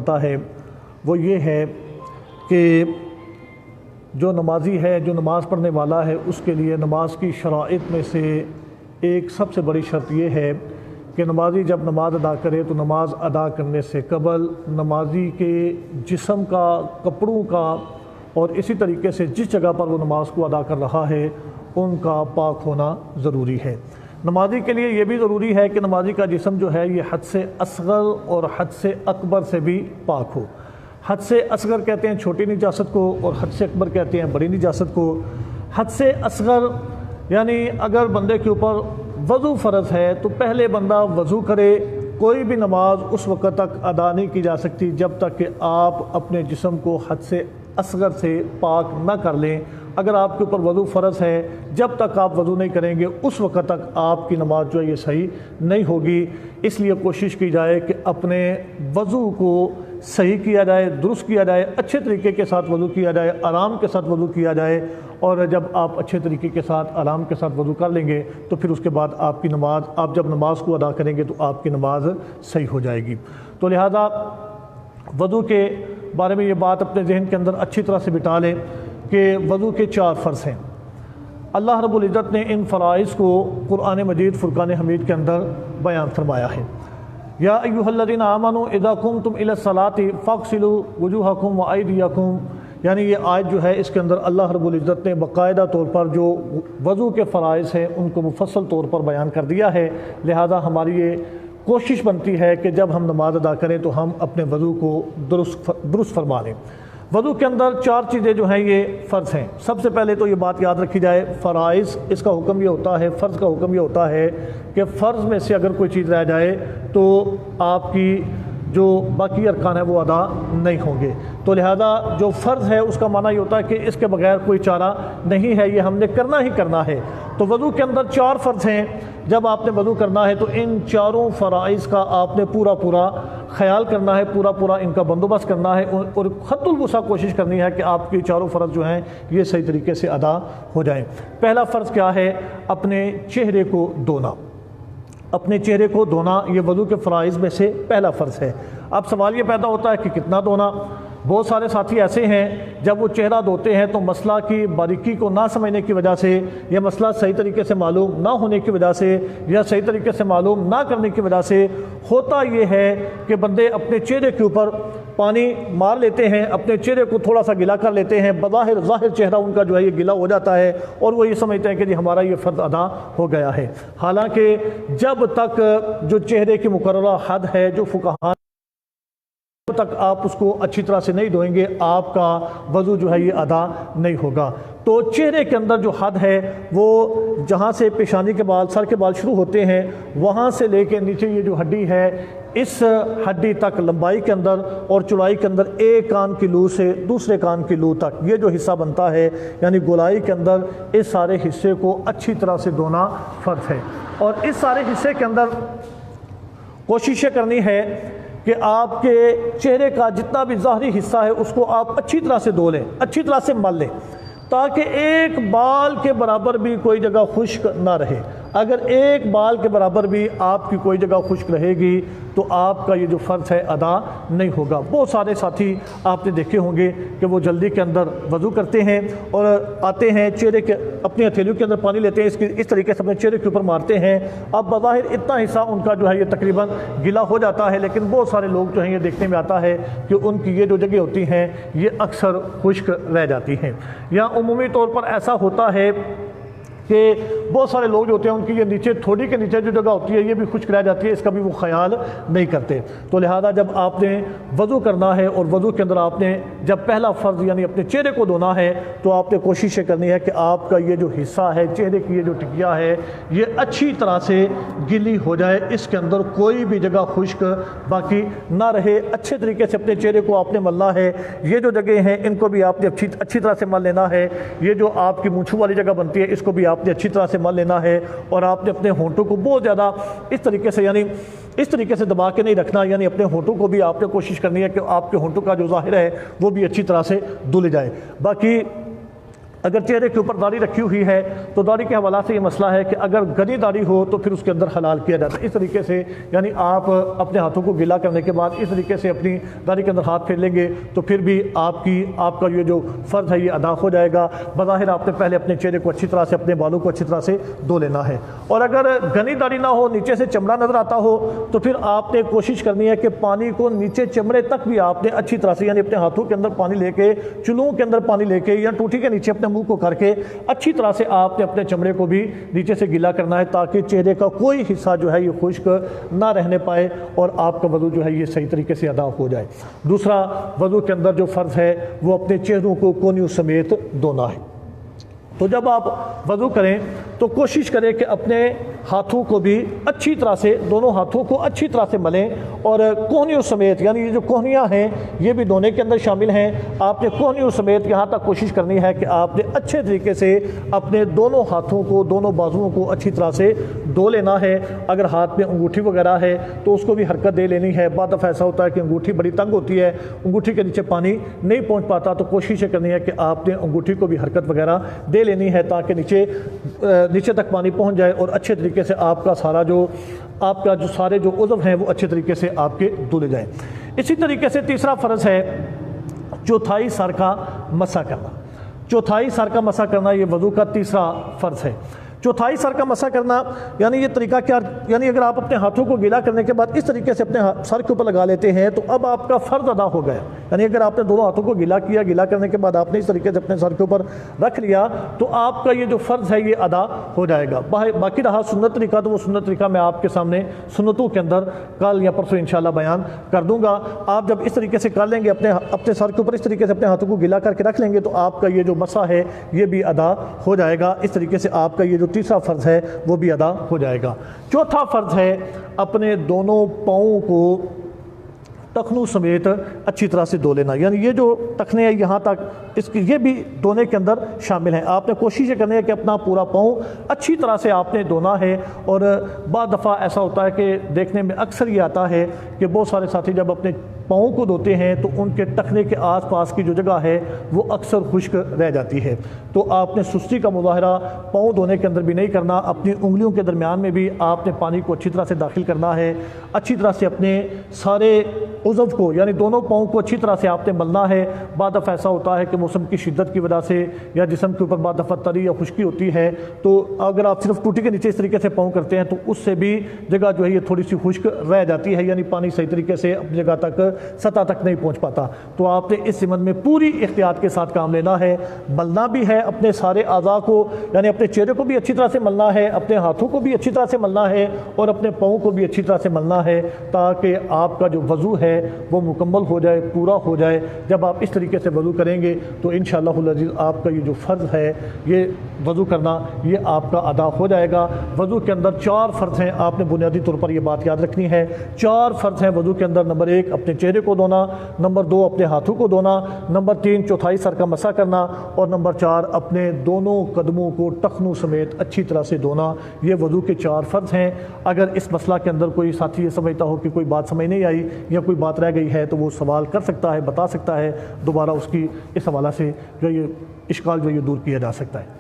بنتا ہے وہ یہ ہے کہ جو نمازی ہے، جو نماز پڑھنے والا ہے، اس کے لیے نماز کی شرائط میں سے ایک سب سے بڑی شرط یہ ہے کہ نمازی جب نماز ادا کرے تو نماز ادا کرنے سے قبل نمازی کے جسم کا، کپڑوں کا اور اسی طریقے سے جس جگہ پر وہ نماز کو ادا کر رہا ہے ان کا پاک ہونا ضروری ہے۔ نمازی کے لیے یہ بھی ضروری ہے کہ نمازی کا جسم جو ہے یہ حد سے اصغر اور حد سے اکبر سے بھی پاک ہو۔ حد سے اصغر کہتے ہیں چھوٹی نجاست کو، اور حد سے اکبر کہتے ہیں بڑی نجاست کو۔ حد سے اصغر یعنی اگر بندے کے اوپر وضو فرض ہے تو پہلے بندہ وضو کرے، کوئی بھی نماز اس وقت تک ادا نہیں کی جا سکتی جب تک کہ آپ اپنے جسم کو حد سے اصغر سے پاک نہ کر لیں۔ اگر آپ کے اوپر وضو فرض ہے، جب تک آپ وضو نہیں کریں گے اس وقت تک آپ کی نماز جو ہے یہ صحیح نہیں ہوگی۔ اس لیے کوشش کی جائے کہ اپنے وضو کو صحیح کیا جائے، درست کیا جائے، اچھے طریقے کے ساتھ وضو کیا جائے، آرام کے ساتھ وضو کیا جائے، اور جب آپ اچھے طریقے کے ساتھ آرام کے ساتھ وضو کر لیں گے تو پھر اس کے بعد آپ کی نماز، آپ جب نماز کو ادا کریں گے تو آپ کی نماز صحیح ہو جائے گی۔ تو لہذا وضو کے بارے میں یہ بات اپنے ذہن کے اندر اچھی طرح سے بٹا لیں کہ وضو کے 4 فرض ہیں۔ اللہ رب العزت نے ان فرائض کو قرآن مجید فرقان حمید کے اندر بیان فرمایا ہے۔ یا ایھا الذین آمنوا اذا قمتم الی الصلاۃ فاغسلوا وجوہکم وایدیکم، یعنی یہ آیت جو ہے اس کے اندر اللہ رب العزت نے باقاعدہ طور پر جو وضو کے فرائض ہیں ان کو مفصل طور پر بیان کر دیا ہے۔ لہذا ہماری یہ کوشش بنتی ہے کہ جب ہم نماز ادا کریں تو ہم اپنے وضو کو درست فرما لیں۔ وضو کے اندر 4 چیزیں جو ہیں یہ فرض ہیں۔ سب سے پہلے تو یہ بات یاد رکھی جائے، فرائض اس کا حکم یہ ہوتا ہے، فرض کا حکم یہ ہوتا ہے کہ فرض میں سے اگر کوئی چیز رہ جائے تو آپ کی جو باقی ارکان ہیں وہ ادا نہیں ہوں گے۔ تو لہذا جو فرض ہے اس کا معنی یہ ہوتا ہے کہ اس کے بغیر کوئی چارہ نہیں ہے، یہ ہم نے کرنا ہی کرنا ہے۔ تو وضو کے اندر 4 فرض ہیں۔ جب آپ نے وضو کرنا ہے تو ان 4 فرائض کا آپ نے پورا خیال کرنا ہے، پورا ان کا بندوبست کرنا ہے، اور خط الوسع کوشش کرنی ہے کہ آپ کی 4 فرض جو ہیں یہ صحیح طریقے سے ادا ہو جائیں۔ پہلا فرض کیا ہے؟ اپنے چہرے کو دھونا۔ اپنے چہرے کو دھونا یہ وضو کے فرائض میں سے پہلا فرض ہے۔ اب سوال یہ پیدا ہوتا ہے کہ کتنا دھونا؟ بہت سارے ساتھی ایسے ہیں جب وہ چہرہ دھوتے ہیں تو مسئلہ کی باریکی کو نہ سمجھنے کی وجہ سے، یا مسئلہ صحیح طریقے سے معلوم نہ ہونے کی وجہ سے، یا صحیح طریقے سے معلوم نہ کرنے کی وجہ سے ہوتا یہ ہے کہ بندے اپنے چہرے کے اوپر پانی مار لیتے ہیں، اپنے چہرے کو تھوڑا سا گیلا کر لیتے ہیں، ظاہر چہرہ ان کا جو ہے یہ گیلا ہو جاتا ہے، اور وہ یہ سمجھتے ہیں کہ جی ہمارا یہ فرض ادا ہو گیا ہے۔ حالانکہ جب تک جو چہرے کی مقررہ حد ہے، جو فقہاء تک آپ اس کو اچھی طرح سے نہیں دھوئیں گے آپ کا وضو جو ہے یہ ادا نہیں ہوگا۔ تو چہرے کے اندر جو حد ہے وہ جہاں سے پیشانی کے بال، سر کے بال شروع ہوتے ہیں، وہاں سے لے کے نیچے یہ جو ہڈی ہے، اس ہڈی تک لمبائی کے اندر اور چوڑائی کے اندر ایک کان کی لو سے دوسرے کان کی لو تک یہ جو حصہ بنتا ہے، یعنی گولائی کے اندر اس سارے حصے کو اچھی طرح سے دھونا فرض ہے۔ اور اس سارے حصے کے اندر کوشش کرنی ہے کہ آپ کے چہرے کا جتنا بھی ظاہری حصہ ہے اس کو آپ اچھی طرح سے دھو لیں، اچھی طرح سے مل لیں، تاکہ ایک بال کے برابر بھی کوئی جگہ خشک نہ رہے۔ اگر ایک بال کے برابر بھی آپ کی کوئی جگہ خشک رہے گی تو آپ کا یہ جو فرض ہے ادا نہیں ہوگا۔ بہت سارے ساتھی آپ نے دیکھے ہوں گے کہ وہ جلدی کے اندر وضو کرتے ہیں اور آتے ہیں، چہرے کے اپنی ہتھیلیوں کے اندر پانی لیتے ہیں، اس طریقے سے اپنے چہرے کے اوپر مارتے ہیں۔ اب بظاہر اتنا حصہ ان کا جو ہے یہ تقریباً گیلا ہو جاتا ہے، لیکن بہت سارے لوگ جو ہیں یہ دیکھنے میں آتا ہے کہ ان کی یہ جو جگہ ہوتی ہیں یہ اکثر خشک رہ جاتی ہیں۔ یا عمومی طور پر ایسا ہوتا ہے کہ بہت سارے لوگ جو ہوتے ہیں ان کی یہ نیچے تھوڑی کے نیچے جو جگہ ہوتی ہے یہ بھی خشک رہ جاتی ہے، اس کا بھی وہ خیال نہیں کرتے۔ تو لہذا جب آپ نے وضو کرنا ہے اور وضو کے اندر آپ نے جب پہلا فرض یعنی اپنے چہرے کو دھونا ہے تو آپ نے کوشش کرنی ہے کہ آپ کا یہ جو حصہ ہے، چہرے کی یہ جو ٹکیا ہے، یہ اچھی طرح سے گیلی ہو جائے، اس کے اندر کوئی بھی جگہ خشک باقی نہ رہے۔ اچھے طریقے سے اپنے چہرے کو آپ نے ملنا ہے، یہ جو جگہ ہیں ان کو بھی آپ نے اچھی طرح سے مل لینا ہے، یہ جو آپ کی مونچھوں والی جگہ بنتی ہے اس کو بھی آپ نے اچھی طرح سے مل لینا ہے، اور آپ نے اپنے ہونٹوں کو بہت زیادہ اس طریقے سے دبا کے نہیں رکھنا، یعنی اپنے ہونٹوں کو بھی آپ نے کوشش کرنی ہے کہ آپ کے ہونٹوں کا جو ظاہر ہے وہ بھی اچھی طرح سے دھل جائے۔ باقی اگر چہرے کے اوپر داڑھی رکھی ہوئی ہے تو داڑھی کے حوالہ سے یہ مسئلہ ہے کہ اگر گھنی داڑھی ہو تو پھر اس کے اندر حلال کیا جاتا ہے۔ اس طریقے سے یعنی آپ اپنے ہاتھوں کو گیلا کرنے کے بعد اس طریقے سے اپنی داڑھی کے اندر ہاتھ پھیر لیں گے تو پھر بھی آپ کا یہ جو فرض ہے یہ ادا ہو جائے گا۔ بظاہر آپ نے پہلے اپنے چہرے کو اچھی طرح سے، اپنے بالوں کو اچھی طرح سے دھو لینا ہے، اور اگر گھنی داڑھی نہ ہو، نیچے سے چمڑا نظر آتا ہو تو پھر آپ نے کوشش کرنی ہے کہ پانی کو نیچے چمڑے تک بھی آپ نے اچھی طرح سے، یعنی اپنے ہاتھوں کے اندر پانی لے کے، چلوں کے اندر پانی لے کے یا ٹوٹی کے نیچے اپنے منہ کو کر کے اچھی طرح سے آپ نے اپنے چمڑے کو بھی نیچے سے گیلا کرنا ہے، تاکہ چہرے کا کوئی حصہ جو ہے یہ خشک نہ رہنے پائے اور آپ کا وضو جو ہے یہ صحیح طریقے سے ادا ہو جائے۔ دوسرا وضو کے اندر جو فرض ہے وہ اپنے چہروں کو کونیوں سمیت دھونا ہے۔ تو جب آپ وضو کریں تو کوشش کریں کہ اپنے ہاتھوں کو بھی اچھی طرح سے، دونوں ہاتھوں کو اچھی طرح سے ملیں، اور کوہنیوں سمیت، یعنی یہ جو کوہنیاں ہیں یہ بھی دھونے کے اندر شامل ہیں، آپ نے کوہنیوں سمیت یہاں تک کوشش کرنی ہے کہ آپ نے اچھے طریقے سے اپنے دونوں ہاتھوں کو، دونوں بازوؤں کو اچھی طرح سے دھو لینا ہے۔ اگر ہاتھ میں انگوٹھی وغیرہ ہے تو اس کو بھی حرکت دے لینی ہے۔ بعض دفعہ ایسا ہوتا ہے کہ انگوٹھی بڑی تنگ ہوتی ہے، انگوٹھی کے نیچے پانی نہیں پہنچ پاتا، تو کوشش یہ کرنی ہے کہ آپ نے انگوٹھی کو بھی حرکت وغیرہ دے لینی ہے تاکہ نیچے تک پانی پہنچ جائے اور اچھے طریقے سے آپ کا سارے جو عضو ہیں وہ اچھے طریقے سے آپ کے دھلے جائیں۔ اسی طریقے سے تیسرا فرض ہے چوتھائی سر کا مسح کرنا۔ چوتھائی سر کا مسح کرنا یہ وضو کا تیسرا فرض ہے۔ چوتھائی سر کا مسح کرنا یعنی یہ طریقہ کیا، یعنی اگر آپ اپنے ہاتھوں کو گیلا کرنے کے بعد اس طریقے سے اپنے سر کے اوپر لگا لیتے ہیں تو اب آپ کا فرض ادا ہو گیا۔ یعنی اگر آپ نے دونوں ہاتھوں کو گیلا کیا، گیلا کرنے کے بعد آپ نے اس طریقے سے اپنے سر کے اوپر رکھ لیا تو آپ کا یہ جو فرض ہے یہ ادا ہو جائے گا۔ باقی رہا سنت طریقہ، تو وہ سنت طریقہ میں آپ کے سامنے سنتوں کے اندر کل یا پرسوں انشاءاللہ بیان کر دوں گا۔ آپ جب اس طریقے سے کر لیں گے، اپنے سر کے اوپر اس طریقے سے اپنے ہاتھوں کو گیلا کر کے رکھ لیں گے تو آپ کا یہ جو مسح ہے یہ بھی ادا ہو جائے گا۔ اس طریقے سے آپ کا یہ جو تیسرا فرض ہے وہ بھی ادا ہو جائے گا۔ چوتھا فرض ہے اپنے دونوں پاؤں کو ٹخنوں سمیت اچھی طرح سے دھو لینا، یعنی یہ جو ٹخنے ہیں یہاں تک یہ بھی دھونے کے اندر شامل ہیں۔ آپ نے کوشش یہ کرنی ہے کہ اپنا پورا پاؤں اچھی طرح سے آپ نے دھونا ہے، اور بعض دفعہ ایسا ہوتا ہے کہ دیکھنے میں اکثر یہ آتا ہے کہ بہت سارے ساتھی جب اپنے پاؤں کو دھوتے ہیں تو ان کے ٹخنے کے آس پاس کی جو جگہ ہے وہ اکثر خشک رہ جاتی ہے، تو آپ نے سستی کا مظاہرہ پاؤں دھونے کے اندر بھی نہیں کرنا۔ اپنی انگلیوں کے درمیان میں بھی آپ نے پانی کو اچھی طرح سے داخل کرنا ہے، اچھی طرح سے اپنے سارے عضو کو، یعنی دونوں پاؤں کو اچھی طرح سے آپ نے ملنا ہے۔ بعض دفعہ ایسا ہوتا ہے کہ موسم کی شدت کی وجہ سے یا جسم کے اوپر بعض دفعہ تری یا خشکی ہوتی ہے، تو اگر آپ صرف ٹوٹی کے نیچے اس طریقے سے پاؤں کرتے ہیں تو اس سے بھی جگہ جو ہے یہ تھوڑی سی خشک رہ جاتی ہے، یعنی پانی صحیح طریقے سے اپنی جگہ تک، سطح تک نہیں پہنچ پاتا۔ تو آپ نے اس ضمن میں پوری احتیاط کے ساتھ کام لینا ہے، ملنا بھی ہے اپنے سارے اعضاء کو، یعنی اپنے چہرے کو بھی اچھی طرح سے ملنا ہے، اپنے ہاتھوں کو بھی اچھی طرح سے ملنا ہے، اور اپنے پاؤں کو بھی اچھی طرح سے ملنا ہے، تاکہ آپ کا جو وضو ہے وہ مکمل ہو جائے، پورا ہو جائے۔ جب آپ اس طریقے سے وضو کریں گے تو انشاءاللہ العزیز آپ کا یہ جو فرض ہے یہ وضو کرنا یہ آپ کا ادا ہو جائے گا۔ وضو کے اندر 4 فرض ہیں، آپ نے بنیادی طور پر یہ بات یاد رکھنی ہے۔ 4 فرض ہیں وضو کے اندر۔ نمبر 1 اپنے چہرے کو دھونا، نمبر 2 اپنے ہاتھوں کو دھونا، نمبر 3 چوتھائی سر کا مسح کرنا، اور نمبر 4 اپنے دونوں قدموں کو ٹخنوں سمیت اچھی طرح سے دھونا۔ یہ وضو کے 4 فرض ہیں۔ اگر اس مسئلہ کے اندر کوئی ساتھی یہ سمجھتا ہو کہ کوئی بات سمجھ نہیں آئی یا کوئی بات رہ گئی ہے تو وہ سوال کر سکتا ہے، بتا سکتا ہے، دوبارہ اس کی اس حوالہ سے جو یہ اشکال جو یہ دور کیا جا سکتا ہے۔